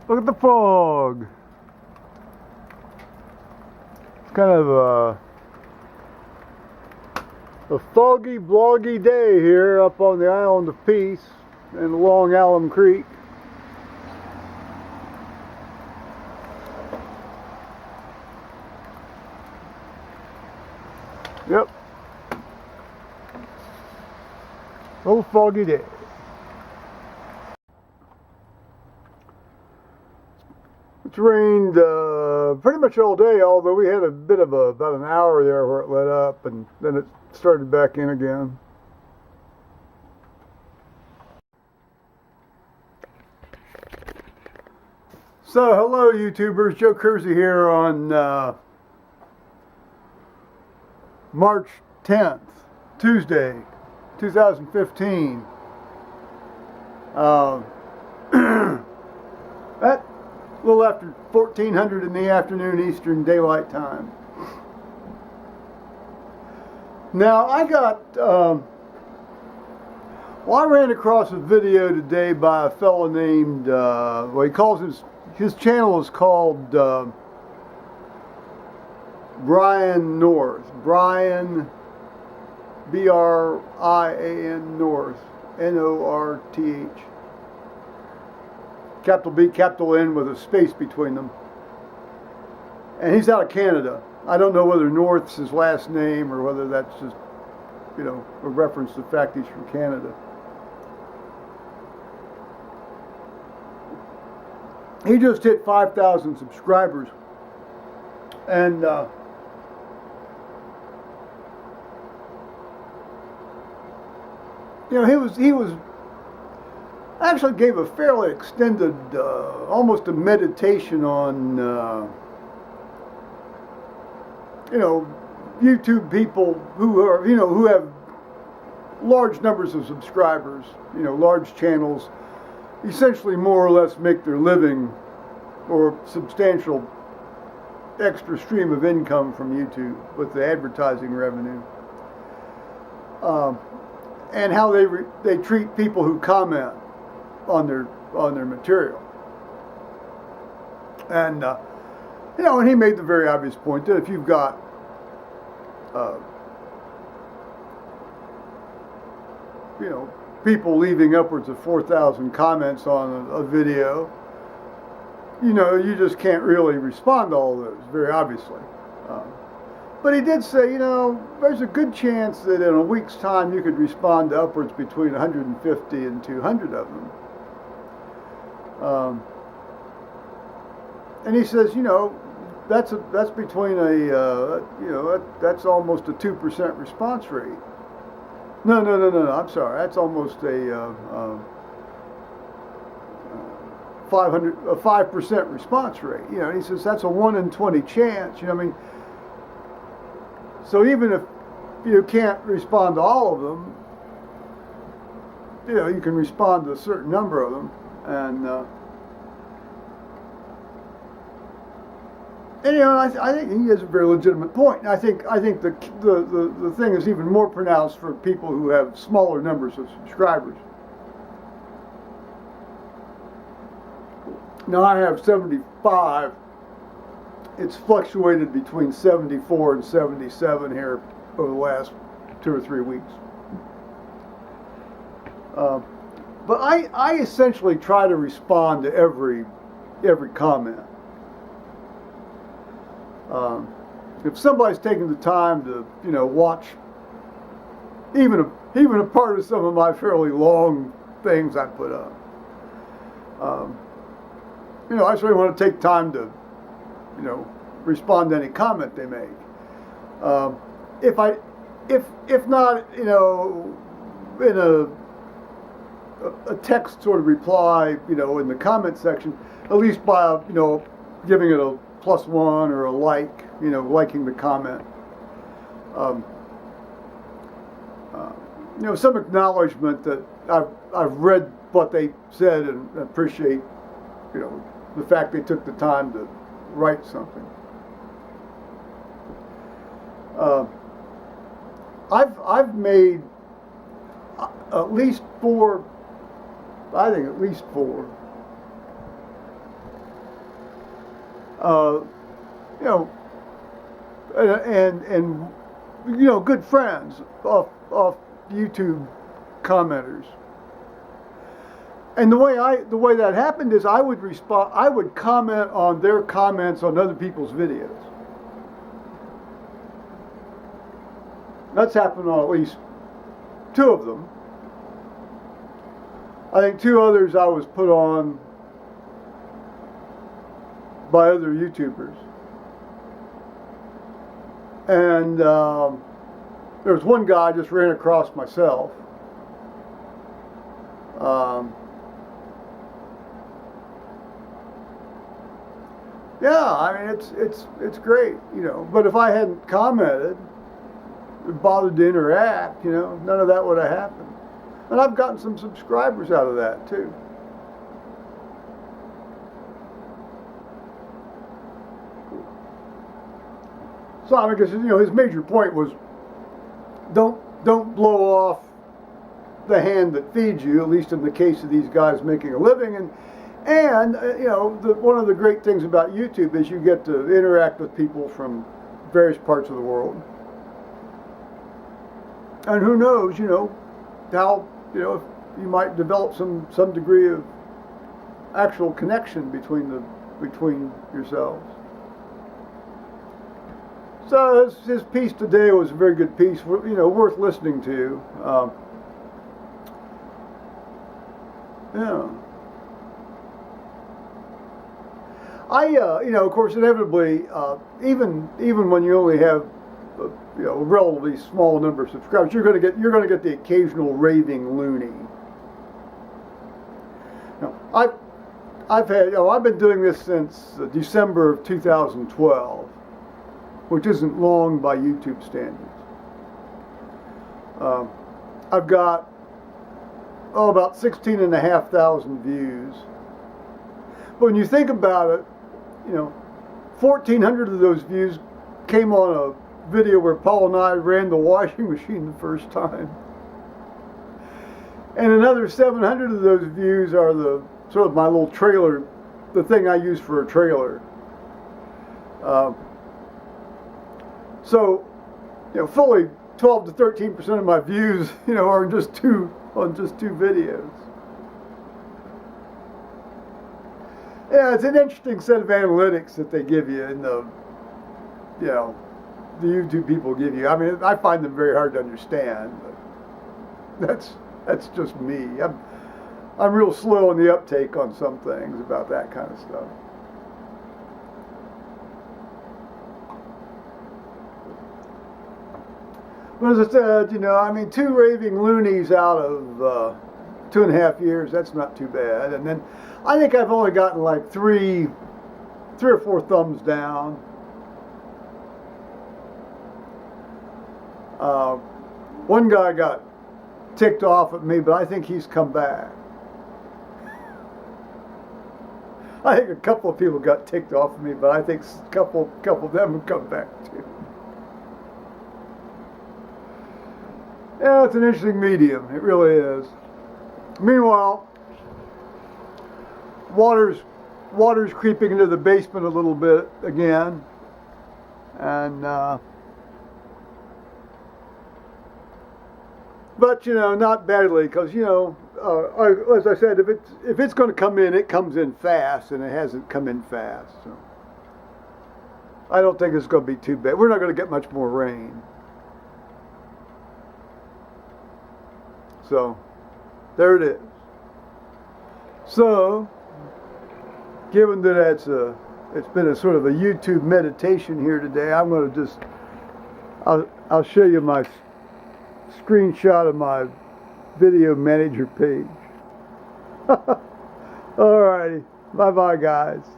Look at the fog. It's kind of a foggy, vloggy day here up on the Island of Peace and along Alum Creek. Yep. A little foggy day. It's rained pretty much all day, although we had a bit of about an hour there where it let up and then it started back in again. So hello YouTubers, Joe Kersey here on March 10th, Tuesday, 2015. At a little after 1400 in the afternoon Eastern Daylight Time. Now I got, I ran across a video today by a fellow named, well, he calls his channel is called Brian North. Brian, B-R-I-A-N North, N-O-R-T-H. Capital B, capital N with a space between them. And he's out of Canada. I don't know whether North's his last name or whether that's just, you know, a reference to the fact he's from Canada. He just hit 5,000 subscribers. And you know, he was actually gave a fairly extended, almost a meditation on, you know, YouTube people who are, you know, who have large numbers of subscribers, you know, large channels, essentially more or less make their living or substantial extra stream of income from YouTube with the advertising revenue. And how they treat people who comment on their material. And you know, and he made the very obvious point that if you've got you know, people leaving upwards of 4,000 comments on a video, you know, you just can't really respond to all those, very obviously. But he did say, you know, there's a good chance that in a week's time you could respond to upwards between 150 and 200 of them. And he says, you know, that's between a, you know, that's almost a 2% response rate. No, I'm sorry. That's almost a 5% response rate. You know, and he says that's a 1 in 20 chance. You know, I mean, so even if you can't respond to all of them, you know, you can respond to a certain number of them, and you know, I think he has a very legitimate point. And I think the thing is even more pronounced for people who have smaller numbers of subscribers. Now I have 75. It's fluctuated between 74 and 77 here over the last 2 or 3 weeks. But I essentially try to respond to every comment. If somebody's taking the time to, you know, watch even a part of some of my fairly long things I put up, you know, I certainly want to take time to, you know, respond to any comment they make. If not, you know, in a text sort of reply, you know, in the comment section, at least by, you know, giving it a +1 or a like, you know, liking the comment. You know, some acknowledgement that I've read what they said and appreciate, you know, the fact they took the time to write something. I've made at least 4, I think at least 4 you know, and you know, good friends off YouTube commenters. And the way that happened is I would comment on their comments on other people's videos. That's happened on at least 2 of them. I think 2 others I was put on by other YouTubers. And there was one guy I just ran across myself. Yeah, I mean it's great, you know. But if I hadn't commented, bothered to interact, you know, none of that would have happened. And I've gotten some subscribers out of that too. So I guess, you know, his major point was don't blow off the hand that feeds you, at least in the case of these guys making a living. And you know, one of the great things about YouTube is you get to interact with people from various parts of the world. And who knows, you know, how, you know, you might develop some degree of actual connection between yourselves. So his piece today was a very good piece, you know, worth listening to. Yeah. You know, of course, inevitably, even when you only have, you know, a relatively small number of subscribers, you're going to get the occasional raving loony. Now, I've been doing this since December of 2012, which isn't long by YouTube standards. I've got about 16,500 views. But when you think about it, you know, 1,400 of those views came on a video where Paul and I ran the washing machine the first time. And another 700 of those views are the sort of my little trailer, the thing I use for a trailer. So, you know, fully 12 to 13% of my views, you know, are on just two videos. Yeah, it's an interesting set of analytics that they give you, and the YouTube people give you. I mean, I find them very hard to understand. But that's just me. I'm real slow on the uptake on some things about that kind of stuff. But as I said, you know, I mean, 2 raving loonies out of 2.5 years, that's not too bad. And then I think I've only gotten like 3 or 4 thumbs down. One guy got ticked off at me, but I think he's come back. I think a couple of people got ticked off at me, but I think a couple of them have come back too. Yeah, it's an interesting medium. It really is. Meanwhile, water's creeping into the basement a little bit again, and but you know, not badly, because you know, as I said, if it's going to come in, it comes in fast, and it hasn't come in fast. So I don't think it's going to be too bad. We're not going to get much more rain. So, there it is. So, given that it's been a sort of a YouTube meditation here today, I'm going to just, I'll show you my screenshot of my video manager page. Alrighty, bye-bye guys.